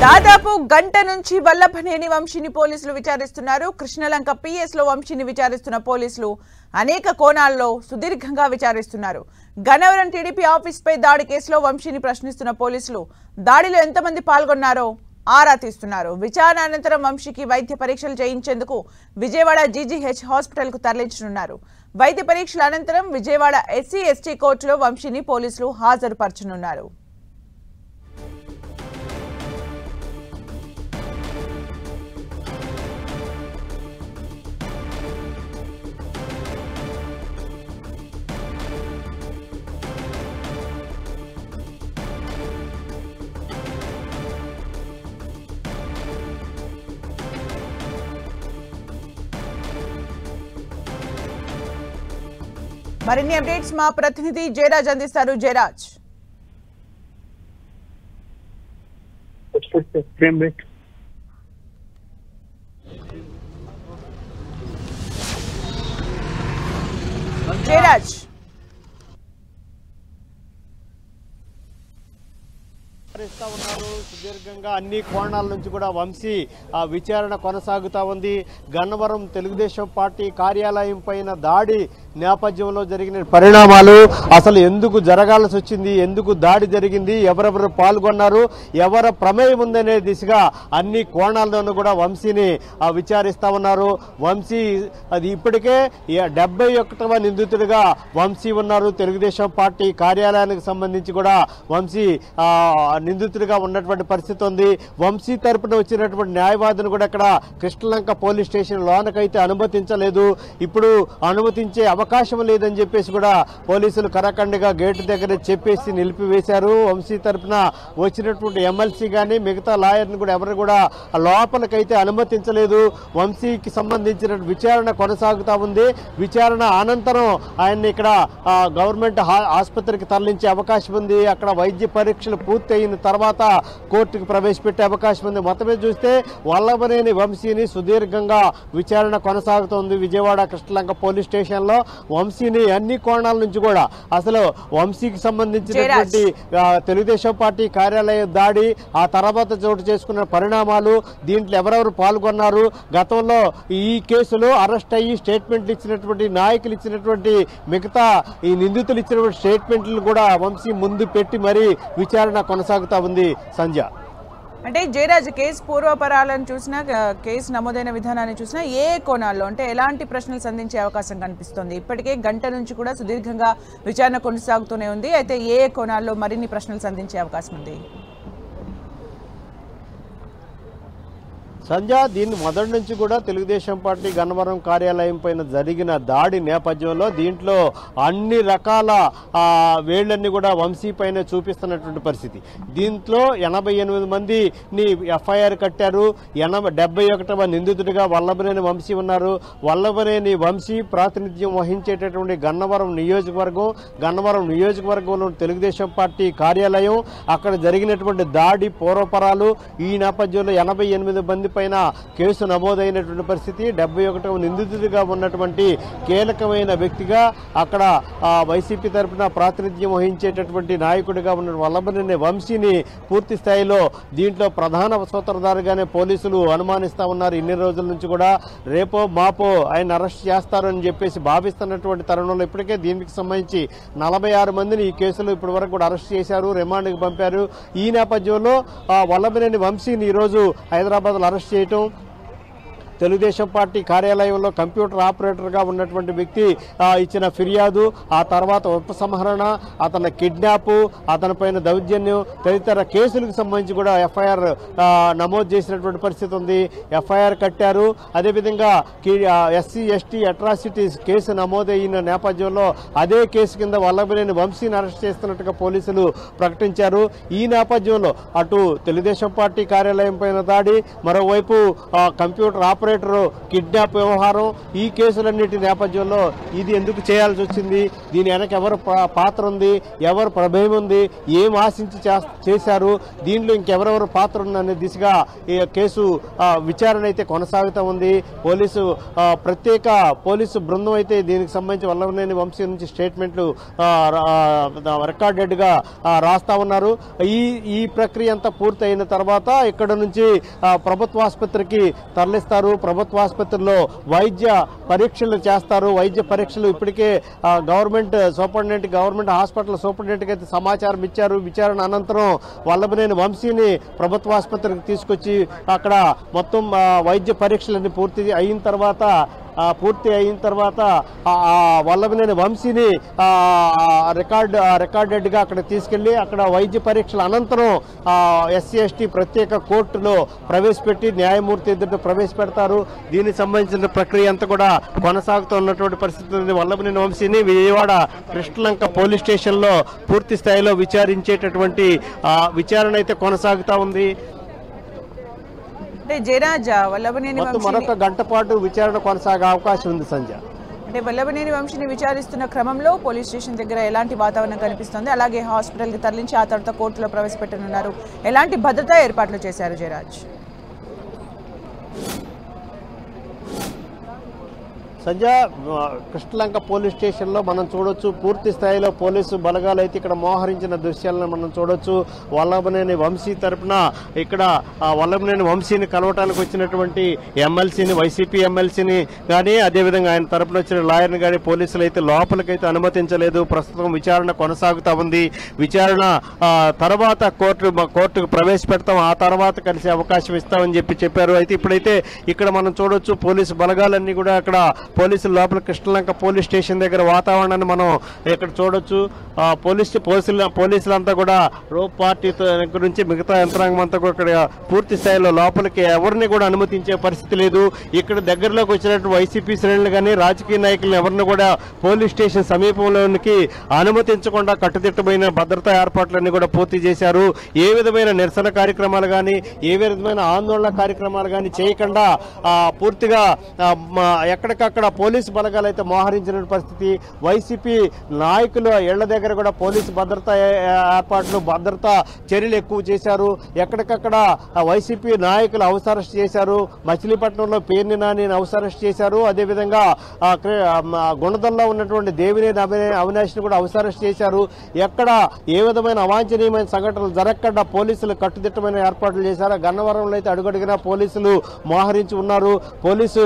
దాదాపు గంట నుంచి వల్లభనేని వంశీని పోలీసులు విచారిస్తున్నారు. కృష్ణలంక పిఎస్ లో వంశీని విచారిస్తున్న పోలీసులు అనేక కోణాల్లో సుదీర్ఘంగా విచారిస్తున్నారు. గన్నవరం టీడీపీ ఆఫీస్ పై దాడి కేసులో వంశీని ప్రశ్నిస్తున్న పోలీసులు దాడిలో ఎంతమంది పాల్గొన్నారో ఆరా తీస్తున్నారు. విచారణ అనంతరం వంశీకి వైద్య పరీక్షలు చేయించేందుకు విజయవాడ జీజీహెచ్ హాస్పిటల్ కు తరలించనున్నారు. వైద్య పరీక్షల అనంతరం విజయవాడ ఎస్సీ ఎస్టీ కోర్టులో వంశీని పోలీసులు హాజరుపరచనున్నారు. మరిన్ని అప్డేట్స్ మా ప్రతినిధి జయరాజ్ అందిస్తారు. జయరాజ్, జయరాజ్ ఉన్నారు. సుదీర్ఘంగా అన్ని కోణాల నుంచి కూడా వంశీ విచారణ కొనసాగుతా ఉంది. గన్నవరం తెలుగుదేశం పార్టీ కార్యాలయం పైన దాడి నేపథ్యంలో జరిగిన పరిణామాలు, అసలు ఎందుకు జరగాల్సి వచ్చింది, ఎందుకు దాడి జరిగింది, ఎవరెవరు పాల్గొన్నారు, ఎవరి ప్రమేయం ఉందనే దిశగా అన్ని కోణాల్లోనూ కూడా వంశీని విచారిస్తా ఉన్నారు. వంశీ అది ఇప్పటికే 71వ నిందితుడిగా వంశీ ఉన్నారు. తెలుగుదేశం పార్టీ కార్యాలయానికి సంబంధించి కూడా వంశీ నిందితుడిగా ఉన్నటువంటి పరిస్థితి ఉంది. వంశీ తరపున వచ్చినటువంటి న్యాయవాదిని కూడా ఇక్కడ కృష్ణలంక పోలీస్ స్టేషన్ లోనకైతే అనుమతించలేదు. ఇప్పుడు అనుమతించే అవకాశం లేదని చెప్పేసి కూడా పోలీసులు కరకండిగా గేటు దగ్గర చెప్పేసి నిలిపివేశారు. వంశీ తరపున వచ్చినటువంటి ఎమ్మెల్సీ కానీ మిగతా లాయర్ని కూడా ఎవరు కూడా లోపలికైతే అనుమతించలేదు. వంశీకి సంబంధించిన విచారణ కొనసాగుతా ఉంది. విచారణ అనంతరం ఆయన్ని ఇక్కడ గవర్నమెంట్ ఆసుపత్రికి తరలించే అవకాశం ఉంది. అక్కడ వైద్య పరీక్షలు పూర్తయిన తర్వాత కోర్టుకు ప్రవేశపెట్టే అవకాశం ఉంది. మొత్తమే చూస్తే వల్లభనేని వంశీని సుదీర్ఘంగా విచారణ కొనసాగుతోంది విజయవాడ కృష్ణలంక పోలీస్ స్టేషన్ లో. వంశీని అన్ని కోణాల నుంచి కూడా, అసలు వంశీకి సంబంధించినటువంటి తెలుగుదేశం పార్టీ కార్యాలయ దాడి, ఆ తర్వాత చోటు చేసుకున్న పరిణామాలు, దీంట్లో ఎవరెవరు పాల్గొన్నారు, గతంలో ఈ కేసులో అరెస్ట్ అయ్యి స్టేట్మెంట్లు ఇచ్చినటువంటి నాయకులు ఇచ్చినటువంటి మిగతా ఈ నిందితులు ఇచ్చినటువంటి స్టేట్మెంట్లు కూడా వంశీ ముందు పెట్టి మరీ విచారణ కొనసాగుతా ఉంది. సంధ్య, అంటే జయరాజ్ కేసు పూర్వపరాలను చూసినా, కేసు నమోదైన విధానాన్ని చూసినా ఏ కోణాల్లో అంటే ఎలాంటి ప్రశ్నలు సంధించే అవకాశం కనిపిస్తుంది? ఇప్పటికే గంట నుంచి కూడా సుదీర్ఘంగా విచారణ కొనసాగుతూనే ఉంది. అయితే ఏ కోణాల్లో మరిన్ని ప్రశ్నలు సంధించే అవకాశం ఉంది? సంధ్య, దీన్ని మొదటి నుంచి కూడా తెలుగుదేశం పార్టీ గన్నవరం కార్యాలయం పైన జరిగిన దాడి నేపథ్యంలో దీంట్లో అన్ని రకాల వేళ్లన్నీ కూడా వంశీ పైన చూపిస్తున్నటువంటి పరిస్థితి. దీంట్లో 88 మందిని ఎఫ్ఐఆర్ కట్టారు. 71వ నిందితుడిగా వల్లభనేని వంశీ ఉన్నారు. వల్లభనేని వంశీ ప్రాతినిధ్యం వహించేటటువంటి గన్నవరం నియోజకవర్గంలో తెలుగుదేశం పార్టీ కార్యాలయం, అక్కడ జరిగినటువంటి దాడి పూర్వపరాలు, ఈ నేపథ్యంలో 88 మంది పైన కేసు నమోదైనటువంటి పరిస్థితి. 71వ నిందితుడిగా ఉన్నటువంటి కీలకమైన వ్యక్తిగా అక్కడ వైసీపీ తరఫున ప్రాతినిధ్యం వహించేటటువంటి నాయకుడిగా ఉన్న వల్లభనేని వంశీని పూర్తి స్థాయిలో దీంట్లో ప్రధాన సూత్రధారిగానే పోలీసులు అనుమానిస్తా ఉన్నారు. ఇన్ని రోజుల నుంచి కూడా రేపో మాపో ఆయన అరెస్ట్ చేస్తారని చెప్పేసి భావిస్తున్నటువంటి తరుణంలో ఇప్పటికే దీనికి సంబంధించి 46 మందిని ఈ కేసులో ఇప్పటి వరకు కూడా అరెస్ట్ చేశారు, రిమాండ్కి పంపారు. ఈ నేపథ్యంలో వల్లభనేని వంశీని ఈరోజు హైదరాబాద్లో అరెస్ట్ చేయటం, తెలుగుదేశం పార్టీ కార్యాలయంలో కంప్యూటర్ ఆపరేటర్గా ఉన్నటువంటి వ్యక్తి ఇచ్చిన ఫిర్యాదు, ఆ తర్వాత ఉపసంహరణ, అతని కిడ్నాప్, అతని పైన దౌర్జన్యం తదితర కేసులకు సంబంధించి కూడా ఎఫ్ఐఆర్ నమోదు చేసినటువంటి పరిస్థితి ఉంది. ఎఫ్ఐఆర్ కట్టారు. అదేవిధంగా ఎస్సీ ఎస్టీ అట్రాసిటీస్ కేసు నమోదైన నేపథ్యంలో అదే కేసు కింద వల్లభనేని వంశీని అరెస్ట్ చేస్తున్నట్టుగా పోలీసులు ప్రకటించారు. ఈ నేపథ్యంలో అటు తెలుగుదేశం పార్టీ కార్యాలయం పైన దాడి, మరోవైపు కంప్యూటర్ ఆపరేటర్ కార్పొరేటర్ కిడ్నాప్ వ్యవహారం, ఈ కేసులన్నిటి నేపథ్యంలో ఇది ఎందుకు చేయాల్సి వచ్చింది, దీని వెనక ఎవరు పాత్ర ఉంది, ఎవరు ప్రమేయం ఉంది, ఏం ఆశించి చేశారు, దీంట్లో ఇంకెవరెవరు పాత్ర ఉందనే దిశగా ఈ కేసు విచారణ అయితే కొనసాగుతూ ఉంది. ప్రత్యేక పోలీసు బృందం అయితే దీనికి సంబంధించి వల్లభనేని వంశీ నుంచి స్టేట్మెంట్లు రికార్డెడ్ గా రాస్తా ఉన్నారు. ఈ ప్రక్రియ అంతా పూర్తి అయిన తర్వాత ఇక్కడ నుంచి ప్రభుత్వ ఆసుపత్రికి తరలిస్తారు. ప్రభుత్వ ఆసుపత్రిలో వైద్య పరీక్షలు చేస్తారు. వైద్య పరీక్షలు ఇప్పటికే గవర్నమెంట్ హాస్పిటల్ సూపరింటెండెంట్కి అయితే సమాచారం ఇచ్చారు. విచారణ అనంతరం వల్లభనేని వంశీని ప్రభుత్వ ఆసుపత్రికి తీసుకొచ్చి అక్కడ మొత్తం వైద్య పరీక్షలన్నీ పూర్తి అయిన తర్వాత వల్లభనేని వంశీని రికార్డెడ్ గా అక్కడ తీసుకెళ్లి అక్కడ వైద్య పరీక్షల అనంతరం SC/ST ప్రత్యేక కోర్టులో ప్రవేశపెట్టి న్యాయమూర్తి ఎదుట ప్రవేశపెడతారు. దీనికి సంబంధించిన ప్రక్రియ అంతా కూడా కొనసాగుతున్నటువంటి పరిస్థితి ఉంది. వల్లభనేని వంశీని విజయవాడ కృష్ణలంక పోలీస్ స్టేషన్ లో పూర్తి స్థాయిలో విచారించేటటువంటి విచారణ అయితే కొనసాగుతా ఉంది. మరొక గంట పాటు విచారణ కొనసాగే అవకాశం ఉంది సంజయ్. అంటే వల్లభనేని వంశీని విచారిస్తున్న క్రమంలో పోలీస్ స్టేషన్ దగ్గర ఎలాంటి వాతావరణం కనిపిస్తుంది, అలాగే హాస్పిటల్కి తరలించి ఆ తర్వాత కోర్టులో ప్రవేశపెట్టనున్నారు, ఎలాంటి భద్రతా ఏర్పాట్లు చేశారు జయరాజ్? సంజయ్, కృష్ణలంక పోలీస్ స్టేషన్లో మనం చూడొచ్చు పూర్తి స్థాయిలో పోలీసు బలగాలు అయితే ఇక్కడ మోహరించిన దృశ్యాలను మనం చూడొచ్చు. వల్లభనేని వంశీ తరఫున ఇక్కడ వల్లభనేని వంశీని కలవటానికి వచ్చినటువంటి ఎమ్మెల్సీని, వైసీపీ ఎమ్మెల్సీని కానీ అదేవిధంగా ఆయన తరఫున వచ్చిన లాయర్ని కానీ పోలీసులు అయితే లోపలికైతే అనుమతించలేదు. ప్రస్తుతం విచారణ కొనసాగుతా ఉంది. విచారణ తర్వాత కోర్టుకు ప్రవేశపెడతాం, ఆ తర్వాత కలిసే అవకాశం ఇస్తామని చెప్పారు. అయితే ఇప్పుడైతే ఇక్కడ మనం చూడొచ్చు పోలీసు బలగాలన్నీ కూడా అక్కడ పోలీసులు లోపల కృష్ణలంక పోలీస్ స్టేషన్ దగ్గర వాతావరణాన్ని మనం ఇక్కడ చూడొచ్చు. పోలీసులంతా కూడా రోప్ పార్టీ నుంచి మిగతా యంత్రాంగం అంతా కూడా ఇక్కడ పూర్తి స్థాయిలో లోపలికి ఎవరిని కూడా అనుమతించే పరిస్థితి లేదు. ఇక్కడ దగ్గరలోకి వచ్చినట్టు వైసీపీ శ్రేణులు కానీ రాజకీయ నాయకులను ఎవరిని కూడా పోలీస్ స్టేషన్ సమీపంలోనికి అనుమతించకుండా కట్టుదిట్టమైన భద్రతా ఏర్పాట్లన్నీ కూడా పూర్తి చేశారు. ఏ విధమైన నిరసన కార్యక్రమాలు కానీ ఏ విధమైన ఆందోళన కార్యక్రమాలు కానీ చేయకుండా పూర్తిగా ఎక్కడికక్కడ పోలీసు బలగాలు అయితే మోహరించిన పరిస్థితి. వైసీపీ నాయకుల ఇళ్ల దగ్గర కూడా పోలీసు భద్రతా ఏర్పాట్లు భద్రతా చర్యలు ఎక్కువ చేశారు. ఎక్కడికక్కడ వైసీపీ నాయకులు హౌస్ అరెస్ట్ చేశారు. మచిలీపట్నంలో పేర్ని నానిని హౌస్ అరెస్ట్ చేశారు. అదేవిధంగా గుణదల్లో ఉన్నటువంటి దేవినేని అవినాష్ని కూడా హౌస్ అరెస్ట్ చేశారు. ఎక్కడ ఏ విధమైన అవాంఛనీయమైన సంఘటనలు జరగకుండా పోలీసులు కట్టుదిట్టమైన ఏర్పాట్లు చేశారు. గన్నవరంలో అయితే అడుగడుగునా పోలీసులు మోహరించి ఉన్నారు. పోలీసు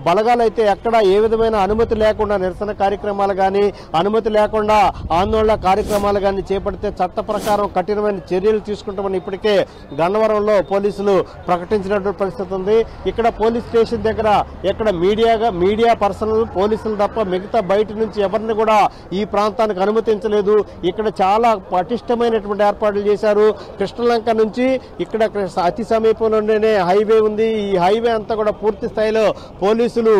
బలగాలు అయితే ఎక్కడ ఏ విధమైన అనుమతి లేకుండా నిరసన కార్యక్రమాలు కానీ అనుమతి లేకుండా ఆందోళన కార్యక్రమాలు కానీ చేపడితే చట్ట ప్రకారం కఠినమైన చర్యలు తీసుకుంటామని ఇప్పటికే గన్నవరంలో పోలీసులు ప్రకటించినటువంటి పరిస్థితి ఉంది. ఇక్కడ పోలీస్ స్టేషన్ దగ్గర ఎక్కడ మీడియా పర్సనల్ పోలీసులు తప్ప మిగతా బయట నుంచి ఎవరిని కూడా ఈ ప్రాంతానికి అనుమతించలేదు. ఇక్కడ చాలా పటిష్టమైనటువంటి ఏర్పాట్లు చేశారు. కృష్ణలంక నుంచి ఇక్కడ అతి సమీపంలోనే హైవే ఉంది. ఈ హైవే అంతా కూడా పూర్తి స్థాయిలో పోలీసులు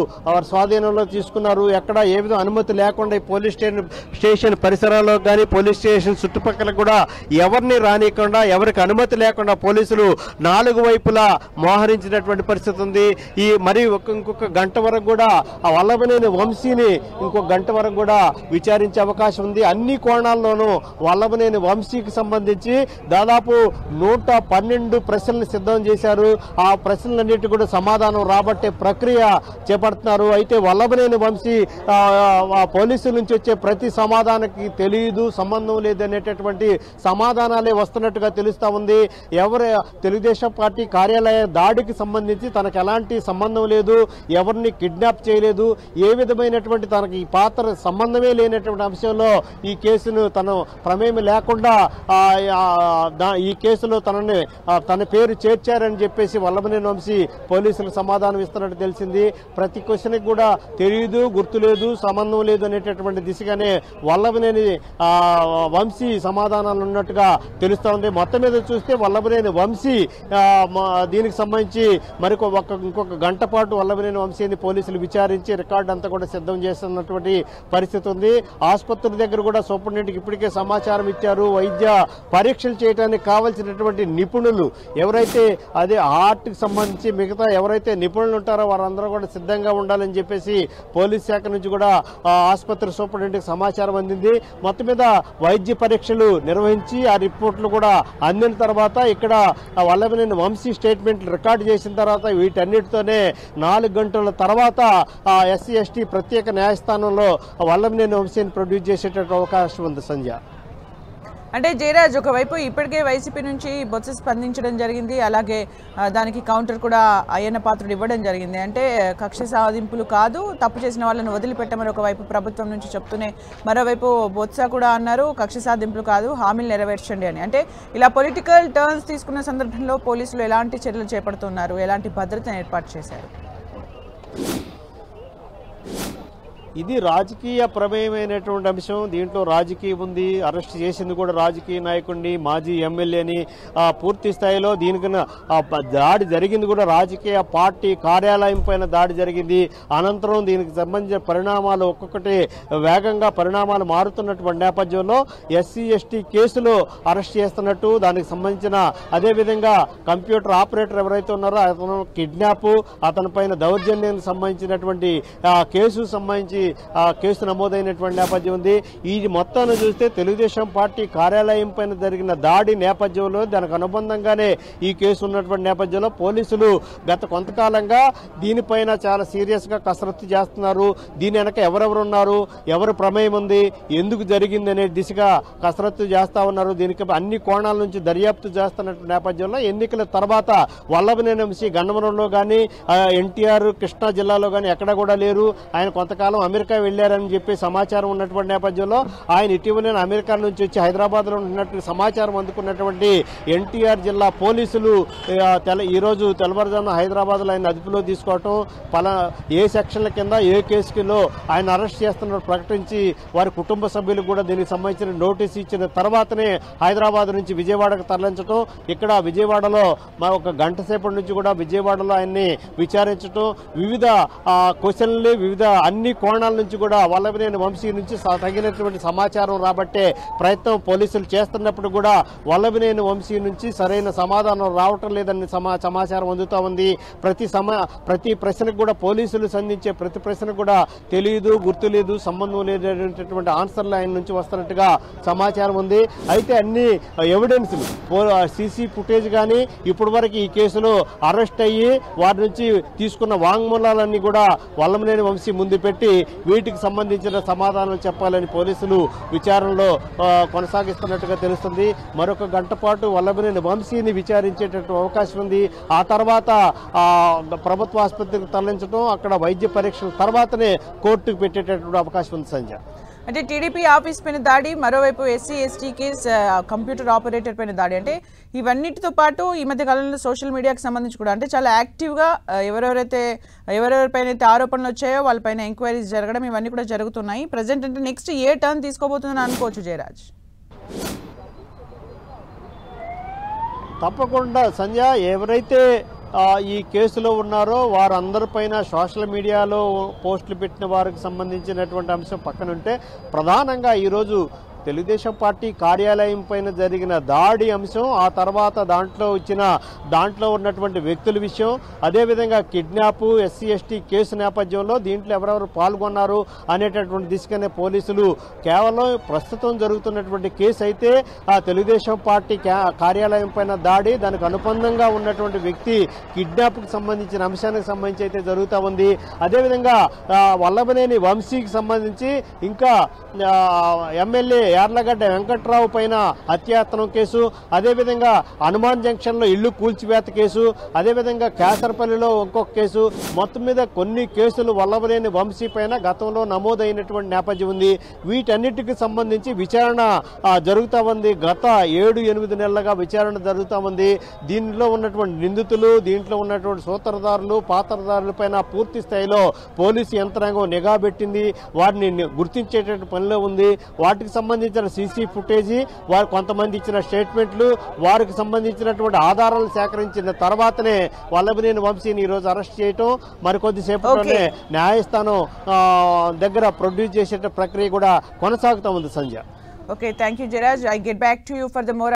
స్వాధీనంలో తీసుకున్నారు. ఎక్కడ ఏ విధంగా అనుమతి లేకుండా ఈ పోలీస్ స్టేషన్ పరిసరాల్లో కానీ పోలీస్ స్టేషన్ చుట్టుపక్కల కూడా ఎవరిని రానియకుండా ఎవరికి అనుమతి లేకుండా పోలీసులు నాలుగు వైపులా మోహరించినటువంటి పరిస్థితి ఉంది. మరి ఇంకొక గంట వరకు కూడా ఆ వల్లభనేని వంశీని ఇంకొక గంట వరకు కూడా విచారించే అవకాశం ఉంది. అన్ని కోణాల్లోనూ వల్లభనేని వంశీకి సంబంధించి దాదాపు 112 ప్రశ్నలు సిద్ధం చేశారు. ఆ ప్రశ్నలన్నిటి కూడా సమాధానం రాబట్టే ప్రక్రియ చేపడుతున్నారు. అయితే వల్లభనేని వంశీ పోలీసుల నుంచి వచ్చే ప్రతి సమాధానానికి తెలియదు, సంబంధం లేదనేటటువంటి సమాధానాలే వస్తున్నట్టుగా తెలుస్తా ఉంది. తెలుగుదేశం పార్టీ కార్యాలయ దాడికి సంబంధించి తనకు ఎలాంటి సంబంధం లేదు, ఎవరిని కిడ్నాప్ చేయలేదు, ఏ విధమైనటువంటి తనకి ఈ పాత్ర సంబంధమే లేనటువంటి అంశంలో ఈ కేసును తను ప్రమేయం లేకుండా ఈ కేసులో తన పేరు చేర్చారని చెప్పేసి వల్లభనేని వంశీ పోలీసులకు సమాధానం ఇస్తున్నట్టు తెలిసింది. ప్రతి క్వశ్చన్కి కూడా తెలియదు, గుర్తులేదు, సంబంధం లేదు అనేటటువంటి దిశగానే వల్లభనేని వంశీ సమాధానాలు ఉన్నట్టుగా తెలుస్తూ ఉంది. మొత్తం మీద చూస్తే వల్లభనేని వంశీ దీనికి సంబంధించి ఇంకొక గంట పాటు వల్లభనేని వంశీని పోలీసులు విచారించి రికార్డు అంతా కూడా సిద్ధం చేస్తున్నటువంటి పరిస్థితి ఉంది. ఆసుపత్రి దగ్గర కూడా సూపరింటెండెంట్కి ఇప్పటికే సమాచారం ఇచ్చారు. వైద్య పరీక్షలు చేయడానికి కావాల్సినటువంటి నిపుణులు ఎవరైతే అదే హార్ట్కి సంబంధించి మిగతా ఎవరైతే నిపుణులు ఉంటారో వారందరూ కూడా సిద్ధంగా ఉండాలని చెప్పేసి పోలీస్ శాఖ నుంచి కూడా ఆసుపత్రి సూపరింటెండెంట్కి సమాచారం అందింది. మొత్తం మీద వైద్య పరీక్షలు నిర్వహించి ఆ రిపోర్ట్లు కూడా అందిన తర్వాత ఇక్కడ వల్లభనేని వంశీ స్టేట్మెంట్లు రికార్డు చేసిన తర్వాత వీటన్నిటితోనే 4 గంటల తర్వాత ఎస్సీ ఎస్టీ ప్రత్యేక న్యాయస్థానంలో వల్లభనేని వంశీని ప్రొడ్యూస్ చేసేటటువంటి అవకాశం ఉంది. సంధ్య, అంటే జయరాజ్, ఒకవైపు ఇప్పటికే వైసీపీ నుంచి బొత్స స్పందించడం జరిగింది, అలాగే దానికి కౌంటర్ కూడా అయ్యన్న పాత్రుడు ఇవ్వడం జరిగింది. అంటే కక్ష సాధింపులు కాదు, తప్పు చేసిన వాళ్ళని వదిలిపెట్టమని ఒకవైపు ప్రభుత్వం నుంచి చెప్తూనే మరోవైపు బొత్స కూడా అన్నారు కక్ష సాధింపులు కాదు, హామీలు నెరవేర్చండి అని. అంటే ఇలా పొలిటికల్ టర్న్స్ తీసుకున్న సందర్భంలో పోలీసులు ఎలాంటి చర్యలు చేపడుతున్నారు, ఎలాంటి భద్రతను ఏర్పాటు చేశారు? ఇది రాజకీయ ప్రమేయమైనటువంటి అంశం. దీంట్లో రాజకీయం ఉంది. అరెస్ట్ చేసింది కూడా రాజకీయ నాయకుడిని, మాజీ ఎమ్మెల్యేని. పూర్తి స్థాయిలో దీనికి దాడి జరిగింది కూడా రాజకీయ పార్టీ కార్యాలయం పైన దాడి జరిగింది. అనంతరం దీనికి సంబంధించిన పరిణామాలు ఒక్కొక్కటి వేగంగా పరిణామాలు మారుతున్నటువంటి నేపథ్యంలో ఎస్సీ ఎస్టీ కేసులో అరెస్ట్ చేస్తున్నట్టు దానికి సంబంధించిన అదేవిధంగా కంప్యూటర్ ఆపరేటర్ ఎవరైతే ఉన్నారో అతను కిడ్నాప్, అతని పైన దౌర్జన్యానికి సంబంధించినటువంటి కేసు సంబంధించి కేసు నమోదైనటువంటి నేపథ్యం ఉంది. ఈ మొత్తాన్ని చూస్తే తెలుగుదేశం పార్టీ కార్యాలయం పైన జరిగిన దాడి నేపథ్యంలో దానికి అనుబంధంగానే ఈ కేసు ఉన్నటువంటి నేపథ్యంలో పోలీసులు గత కొంతకాలంగా దీనిపైన చాలా సీరియస్ గా కసరత్తు చేస్తున్నారు. దీని వెనక ఎవరెవరు ఉన్నారు, ఎవరు ప్రమేయం ఉంది, ఎందుకు జరిగింది అనే దిశగా కసరత్తు చేస్తా ఉన్నారు. దీనికి అన్ని కోణాల నుంచి దర్యాప్తు చేస్తున్న నేపథ్యంలో ఎన్నికల తర్వాత వల్లభనేని వంశీ గన్నవరంలో కానీ ఎన్టీఆర్ కృష్ణా జిల్లాలో కానీ ఎక్కడ కూడా లేరు. ఆయన కొంతకాలం అమెరికా వెళ్లారని చెప్పి సమాచారం ఉన్నటువంటి నేపథ్యంలో ఆయన ఇటీవల అమెరికా నుంచి వచ్చి హైదరాబాద్ లో ఉన్నట్టు సమాచారం అందుకున్నటువంటి ఎన్టీఆర్ జిల్లా పోలీసులు ఈరోజు తెల్లవారుజామున హైదరాబాద్ లో ఆయన అదుపులో తీసుకోవటం, ఏ సెక్షన్ల కింద ఏ కేసులో ఆయన అరెస్ట్ చేస్తున్నట్టు ప్రకటించి వారి కుటుంబ సభ్యులకు కూడా దీనికి సంబంధించిన నోటీస్ ఇచ్చిన తర్వాతనే హైదరాబాద్ నుంచి విజయవాడకు తరలించడం. ఇక్కడ విజయవాడలో ఒక గంట సేపటి నుంచి కూడా విజయవాడలో ఆయన్ని విచారించడం, వివిధ క్వశ్చన్లు వివిధ అన్ని కోణాల నుంచి కూడా వల్లభనేని వంశీ నుంచి తగినటువంటి సమాచారం రాబట్టే ప్రయత్నం పోలీసులు చేస్తున్నప్పుడు కూడా వల్లభనేని వంశీ నుంచి సరైన సమాధానం రావటం లేదని సమాచారం అందుతా ఉంది. ప్రతి ప్రశ్నకు కూడా పోలీసులు సంధించే ప్రతి ప్రశ్నకు కూడా తెలియదు, గుర్తులేదు, సంబంధం లేదనేటటువంటి ఆన్సర్లు ఆయన నుంచి వస్తున్నట్టుగా సమాచారం ఉంది. అయితే అన్ని ఎవిడెన్స్ సీసీ ఫుటేజ్ కానీ ఇప్పటి వరకు ఈ కేసులో అరెస్ట్ అయ్యి వారి నుంచి తీసుకున్న వాంగ్మూలాలన్నీ కూడా వల్లభనేని వంశీ ముందు పెట్టి వీటికి సంబంధించిన సమాధానం చెప్పాలని పోలీసులు విచారణలో కొనసాగిస్తున్నట్టుగా తెలుస్తుంది. మరొక గంట పాటు వల్లభనేని వంశీని విచారించేటటువంటి అవకాశం ఉంది. ఆ తర్వాత ప్రభుత్వ ఆసుపత్రికి తరలించడం, అక్కడ వైద్య పరీక్షల తర్వాతనే కోర్టుకు పెట్టేటటువంటి అవకాశం ఉంది. సంజయ్, అంటే టీడీపీ ఆఫీస్ పైన దాడి, మరోవైపు SC ST case, computer operator పైన దాడి, అంటే ఇవన్నిటితో పాటు ఈ మధ్య కాలంలో సోషల్ మీడియాకి సంబంధించి కూడా అంటే చాలా యాక్టివ్గా ఎవరెవరిపైన అయితే ఆరోపణలు వచ్చాయో వాళ్ళపైన ఎంక్వైరీస్ జరగడం ఇవన్నీ కూడా జరుగుతున్నాయి. ప్రజెంట్ అంటే నెక్స్ట్ ఏ టర్న్ తీసుకోబోతుందని అనుకోవచ్చు జయరాజ్? తప్పకుండా సంజయ్, ఎవరైతే ఈ కేసులో ఉన్నారో వారందరిపైన సోషల్ మీడియాలో పోస్టులు పెట్టిన వారికి సంబంధించినటువంటి అంశం పక్కనుంటే ప్రధానంగా ఈరోజు తెలుగుదేశం పార్టీ కార్యాలయం పైన జరిగిన దాడి అంశం, ఆ తర్వాత దాంట్లో ఉన్నటువంటి వ్యక్తుల విషయం, అదేవిధంగా కిడ్నాప్, ఎస్సీ ఎస్టీ కేసు నేపథ్యంలో దీంట్లో ఎవరెవరు పాల్గొన్నారు అనేటటువంటి దిశగానే పోలీసులు కేవలం ప్రస్తుతం జరుగుతున్నటువంటి కేసు అయితే ఆ తెలుగుదేశం పార్టీ కార్యాలయం పైన దాడి, దానికి అనుబంధంగా ఉన్నటువంటి వ్యక్తి కిడ్నాప్కి సంబంధించిన అంశానికి సంబంధించి అయితే జరుగుతూ ఉంది. అదేవిధంగా వల్లభనేని వంశీకి సంబంధించి ఇంకా ఎమ్మెల్యే యార్లగడ్డ వెంకట్రావు పైన హత్యాయత్నం కేసు, అదేవిధంగా హనుమాన్ జంక్షన్ లో ఇళ్లు కూల్చివేత కేసు, అదేవిధంగా కేసరపల్లిలో ఇంకొక కేసు, మొత్తం మీద కొన్ని కేసులు వల్లభనేని వంశీ పైన గతంలో నమోదైనటువంటి నేపథ్యం ఉంది. వీటన్నిటికి సంబంధించి విచారణ జరుగుతూ ఉంది. గత 7-8 నెలలుగా విచారణ జరుగుతూ ఉంది. దీనిలో ఉన్నటువంటి నిందితులు, దీంట్లో ఉన్నటువంటి సూత్రధారులు, పాత్రధారుల పైన పూర్తి స్థాయిలో పోలీసు యంత్రాంగం నిఘా పెట్టింది. వారిని గుర్తించేటటువంటి పనిలో ఉంది. వాటికి సంబంధించిన సీసీ ఫుటేజీ, వారు కొంతమంది ఇచ్చిన స్టేట్మెంట్లు, వారికి సంబంధించినటువంటి ఆధారాలు సేకరించిన తర్వాతనే వల్లభనేని వంశీని ఈ రోజు అరెస్ట్ చేయటం, మరికొద్దిసేపట్లోనే న్యాయస్థానం దగ్గర ప్రొడ్యూస్ చేసే ప్రక్రియ కూడా కొనసాగుతూ ఉంది. సంధ్య. Okay, thank you, Jiraj. I get back to you for the more